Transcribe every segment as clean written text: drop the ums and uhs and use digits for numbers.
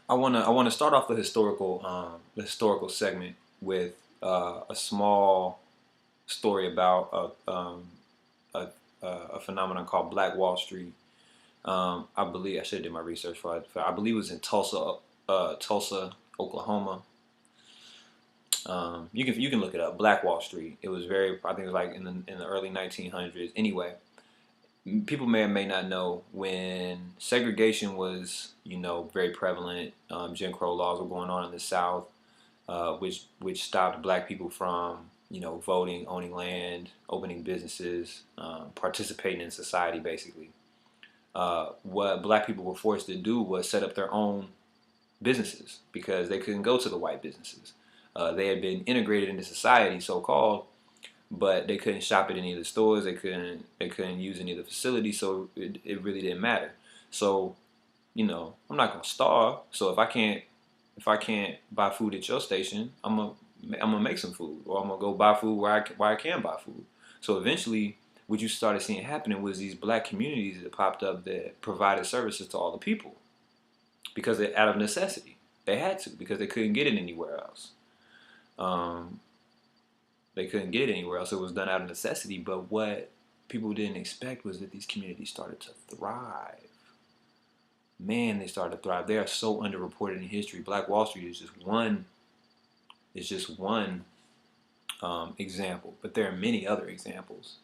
I wanna start off the historical segment with a small story about a, a phenomenon called Black Wall Street. I believe I should have did my research for it. I believe it was in Tulsa, Oklahoma. You can look it up. Black Wall Street. It was very. I think it was like in the early 1900s. Anyway, people may or may not know when segregation was very prevalent. Jim Crow laws were going on in the South, which stopped black people from voting, owning land, opening businesses, participating in society basically. What black people were forced to do was set up their own businesses because they couldn't go to the white businesses. They had been integrated into society, so called, but they couldn't shop at any of the stores. They couldn't use any of the facilities, so it really didn't matter. So I'm not gonna starve. So if I can't buy food at your station, I'm gonna make some food, or I'm gonna go buy food where I can buy food. So eventually, what you started seeing happening was these black communities that popped up that provided services to all the people because out of necessity they had to because they couldn't get it anywhere else. Um, they couldn't get it anywhere else. It was done out of necessity. But what people didn't expect was that these communities started to thrive. Man, they started to thrive. They are so underreported in history. Black Wall Street is just one. Is just one example, but there are many other examples.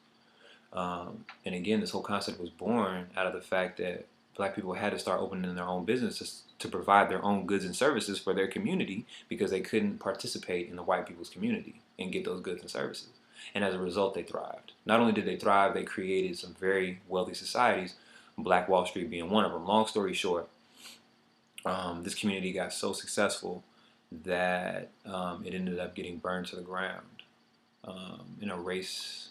And again, this whole concept was born out of the fact that black people had to start opening their own businesses to provide their own goods and services for their community because they couldn't participate in the white people's community and get those goods and services. And as a result, they thrived. Not only did they thrive, they created some very wealthy societies, Black Wall Street being one of them. Long story short, this community got so successful that it ended up getting burned to the ground in a race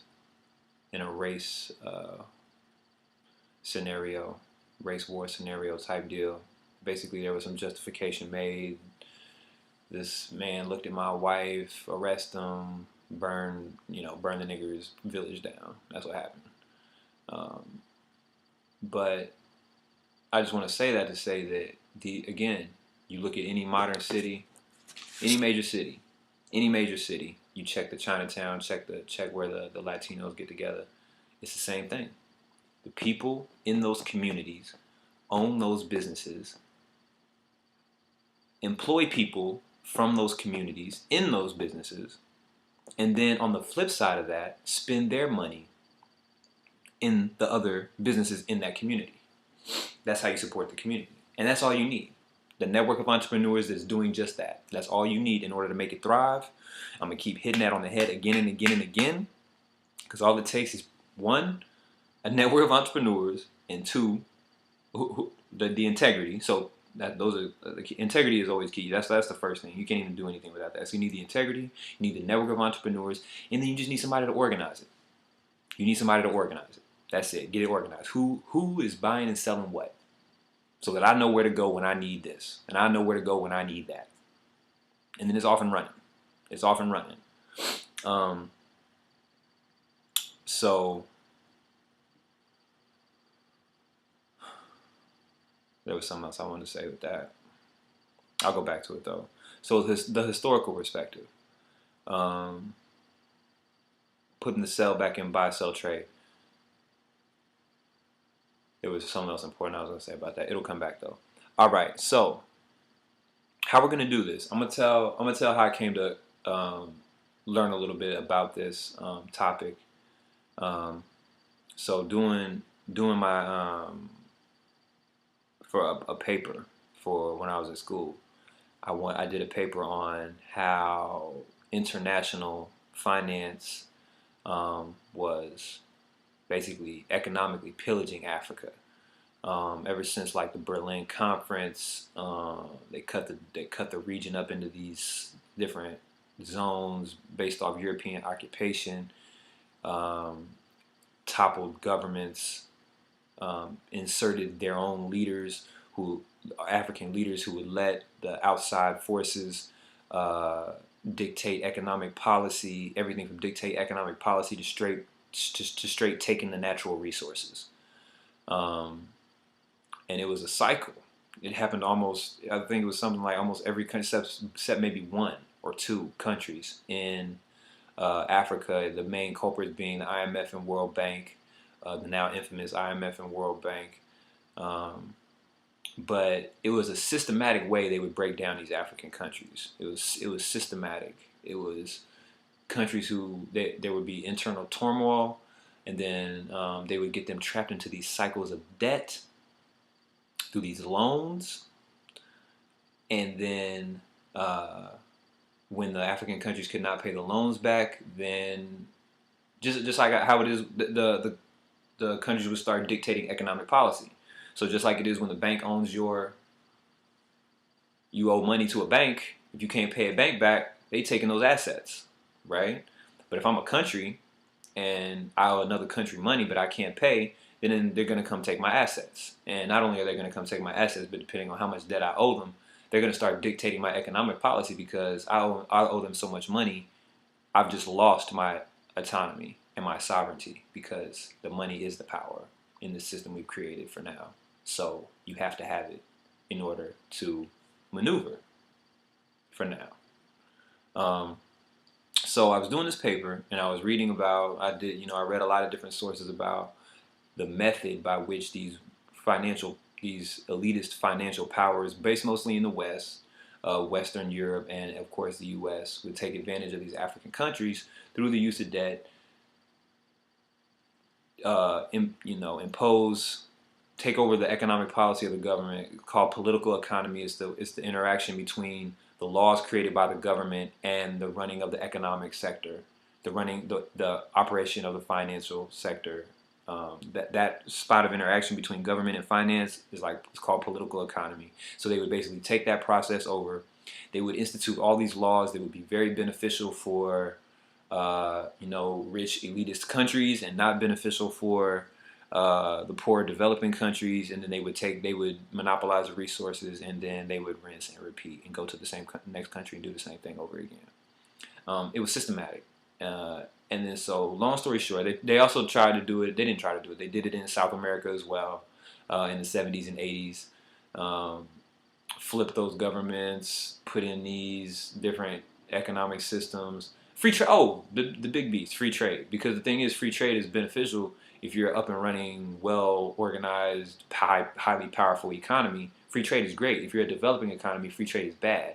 scenario, race war scenario type deal. Basically, there was some justification made. This man looked at my wife, arrest him, burn the niggers' village down. That's what happened. Um, but I just want to say that to say that again, you look at any modern city, any major city, you check the Chinatown, check where the Latinos get together. It's the same thing. The people in those communities own those businesses, employ people from those communities in those businesses, and then on the flip side of that, spend their money in the other businesses in that community. That's how you support the community. And that's all you need. The network of entrepreneurs that's doing just that. That's all you need in order to make it thrive. I'm going to keep hitting that on the head again and again and again because all it takes is one, a network of entrepreneurs, and two, the integrity. So integrity is always key. That's the first thing. You can't even do anything without that. So you need the integrity, you need the network of entrepreneurs, and then you just need somebody to organize it. You need somebody to organize it. That's it. Get it organized. Who is buying and selling what? So that I know where to go when I need this, and I know where to go when I need that. And then it's off and running. It's off and running. So there was something else I wanted to say with that. I'll go back to it though. So the historical perspective, putting the sell back in buy sell trade. There was something else important I was going to say about that. It'll come back though. All right, so how we're going to do this? I'm gonna tell how I came to learn a little bit about this topic. So doing my for a paper for when I was at school, I did a paper on how international finance was basically economically pillaging Africa. Ever since like the Berlin Conference, they cut the region up into these different zones based off European occupation. Toppled governments, inserted their own leaders, African leaders who would let the outside forces dictate economic policy, everything from dictate economic policy to straight taking the natural resources. And it was a cycle. it happened almost. I think it was something like almost every country except maybe one or two countries in Africa. The main culprits being the IMF and World Bank, the now infamous IMF and World Bank. Um, but it was a systematic way they would break down these African countries. It was systematic. It was countries who there would be internal turmoil, and then they would get them trapped into these cycles of debt through these loans, and then when the African countries could not pay the loans back, then just like how it is, the countries would start dictating economic policy. So just like it is when the bank owns you owe money to a bank. If you can't pay a bank back, they taking those assets, right? But if I'm a country and I owe another country money, but I can't pay, then they're going to come take my assets. And not only are they going to come take my assets, but depending on how much debt I owe them, they're going to start dictating my economic policy because I owe them so much money. I've just lost my autonomy and my sovereignty because the money is the power in the system we've created for now. So you have to have it in order to maneuver for now. So I was doing this paper and I was reading about, I read a lot of different sources about the method by which these elitist financial powers, based mostly in the West, Western Europe, and of course the U.S., would take advantage of these African countries through the use of debt, take over the economic policy of the government. Called political economy. It's the interaction between the laws created by the government and the running of the economic sector, the operation of the financial sector. That spot of interaction between government and finance it's called political economy. So they would basically take that process over. They would institute all these laws that would be very beneficial for rich elitist countries and not beneficial for the poor developing countries. And then they would monopolize the resources, and then they would rinse and repeat and go to the next country and do the same thing over again. It was systematic. And then, so long story short, they also tried to do it. They didn't try to do it. They did it in South America as well, in the 70s and 80s. Flipped those governments, put in these different economic systems. Free trade. Oh, the big beast, free trade. Because the thing is, free trade is beneficial if you're up and running, well organized, highly powerful economy. Free trade is great. If you're a developing economy, free trade is bad.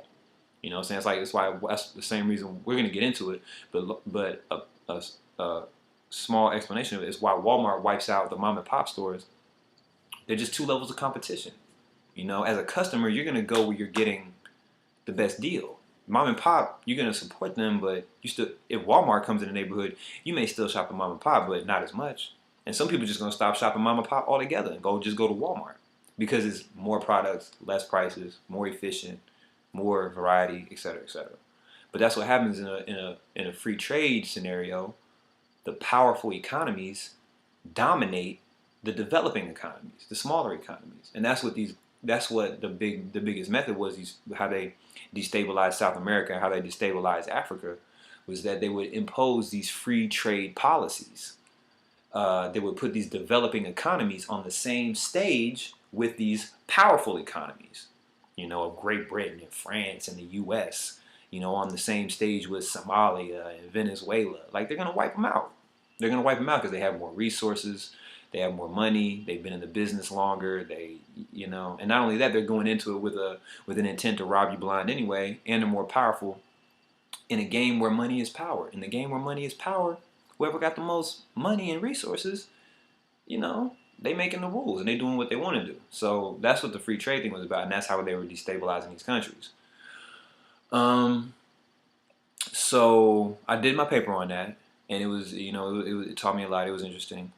You know what I'm saying? That's the same reason we're going to get into it. But a small explanation of it is why Walmart wipes out the mom and pop stores. They're just two levels of competition. As a customer, you're going to go where you're getting the best deal. Mom and pop, you're going to support them, but if Walmart comes in the neighborhood, you may still shop at mom and pop, but not as much. And some people are just going to stop shopping mom and pop altogether and go to Walmart because it's more products, less prices, more efficient, more variety, etc., etc. But that's what happens in a free trade scenario. The powerful economies dominate the developing economies, the smaller economies, and that's what the biggest method was. How they destabilized South America, how they destabilized Africa, was that they would impose these free trade policies. They would put these developing economies on the same stage with these powerful economies. Of Great Britain and France and the U.S., on the same stage with Somalia and Venezuela. Like, they're going to wipe them out. They're going to wipe them out because they have more resources, they have more money, they've been in the business longer, and not only that, they're going into it with an intent to rob you blind anyway, and they're more powerful in a game where money is power. In the game where money is power, whoever got the most money and resources, they making the rules and they doing what they want to do. So that's what the free trade thing was about, and that's how they were destabilizing these countries. So I did my paper on that, and it was, it taught me a lot. It was interesting.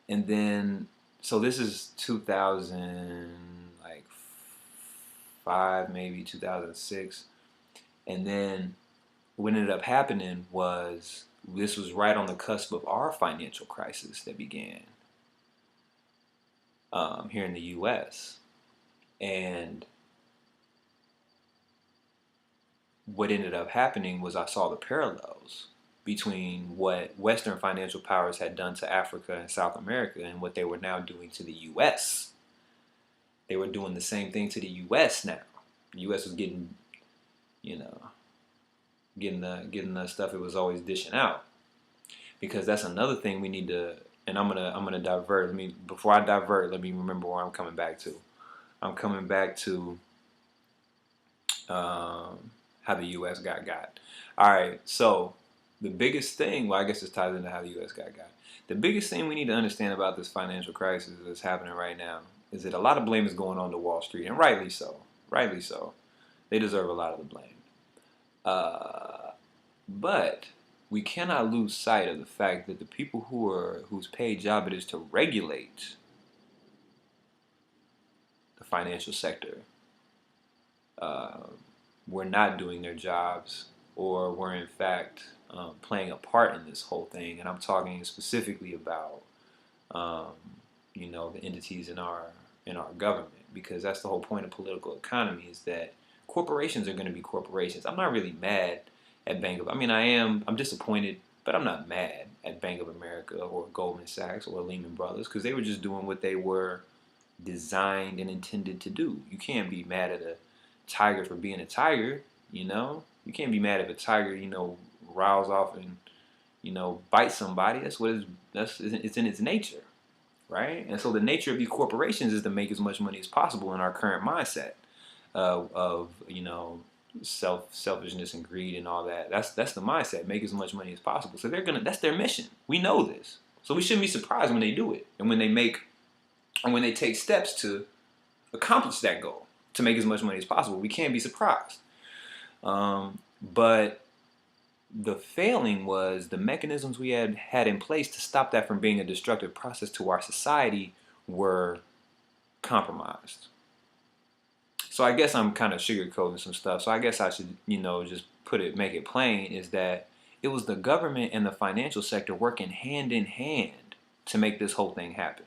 And then, so this is 2005, maybe 2006. And then what ended up happening was this was right on the cusp of our financial crisis that began here in the U.S. And what ended up happening was I saw the parallels between what Western financial powers had done to Africa and South America and what they were now doing to the U.S. They were doing the same thing to the U.S. now. The U.S. was getting, you know, getting the stuff it was always dishing out. Because that's another thing we need to. And I'm gonna divert. Before I divert, let me remember where I'm coming back to. I'm coming back to how the U.S. got. All right, so the biggest thing, well, I guess this ties into how the U.S. got. The biggest thing we need to understand about this financial crisis that's happening right now is that a lot of blame is going on to Wall Street, and rightly so. Rightly so. They deserve a lot of the blame. But we cannot lose sight of the fact that the people whose paid job it is to regulate the financial sector were not doing their jobs, or were in fact playing a part in this whole thing. And I'm talking specifically about the entities in our government, because that's the whole point of political economy, is that corporations are going to be corporations. I'm not really mad at I'm disappointed, but I'm not mad at Bank of America or Goldman Sachs or Lehman Brothers, because they were just doing what they were designed and intended to do. You can't be mad at a tiger for being a tiger, You can't be mad if a tiger, riles off and, bites somebody. It's in its nature, right? And so the nature of these corporations is to make as much money as possible in our current mindset of selfishness and greed and all that. That's the mindset. Make as much money as possible. So that's their mission. We know this. So we shouldn't be surprised when they do it, and when they take steps to accomplish that goal, to make as much money as possible. We can't be surprised. But the failing was the mechanisms we had in place to stop that from being a destructive process to our society were compromised. So I guess I'm kind of sugarcoating some stuff. So I guess I should, just make it plain, is that it was the government and the financial sector working hand in hand to make this whole thing happen.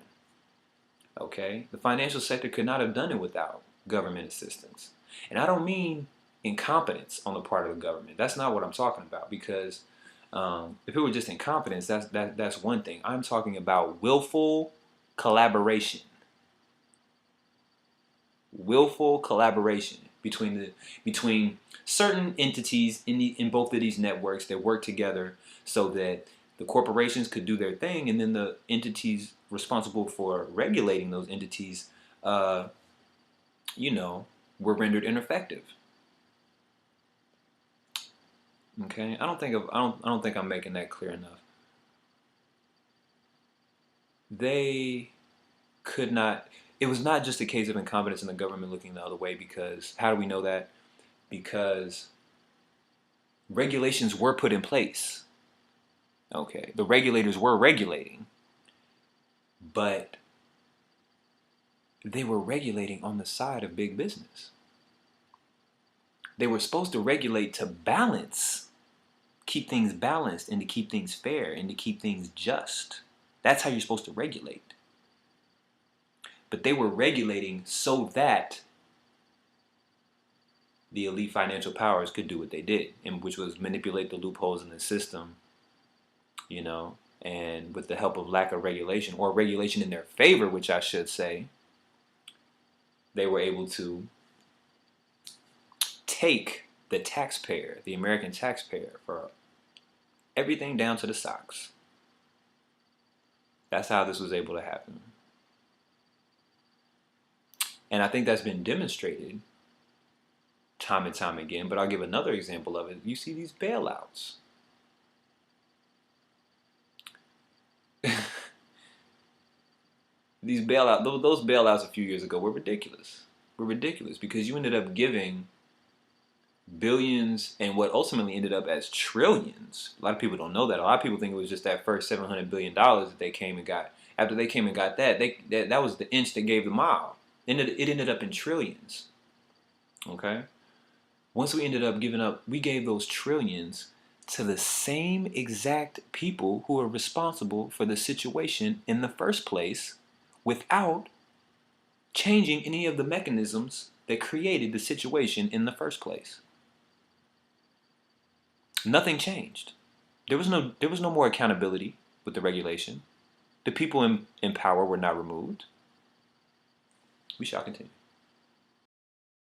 Okay? The financial sector could not have done it without government assistance. And I don't mean incompetence on the part of the government. That's not what I'm talking about, because if it were just incompetence, that's one thing. I'm talking about willful collaboration. Willful collaboration between certain entities in both of these networks that work together so that the corporations could do their thing, and then the entities responsible for regulating those entities, were rendered ineffective. Okay, I don't think I'm making that clear enough. They could not. It was not just a case of incompetence in the government looking the other way, because how do we know that? Because regulations were put in place. Okay, the regulators were regulating, but they were regulating on the side of big business. They were supposed to regulate to balance, keep things balanced, and to keep things fair, and to keep things just. That's how you're supposed to regulate. But they were regulating so that the elite financial powers could do what they did, and which was manipulate the loopholes in the system, and with the help of lack of regulation, or regulation in their favor, which I should say, they were able to take the taxpayer, the American taxpayer, for everything down to the socks. That's how this was able to happen. And I think that's been demonstrated time and time again, but I'll give another example of it. You see these bailouts. Those bailouts a few years ago were ridiculous. Because you ended up giving billions and what ultimately ended up as trillions. A lot of people don't know that. A lot of people think it was just that first $700 billion that they came and got. After they came and got that, that was the inch that gave the mile. It ended up in trillions. Okay? Once we gave those trillions to the same exact people who are responsible for the situation in the first place, without changing any of the mechanisms that created the situation in the first place. Nothing changed. There was no more accountability with the regulation. The people in power were not removed. We shall continue.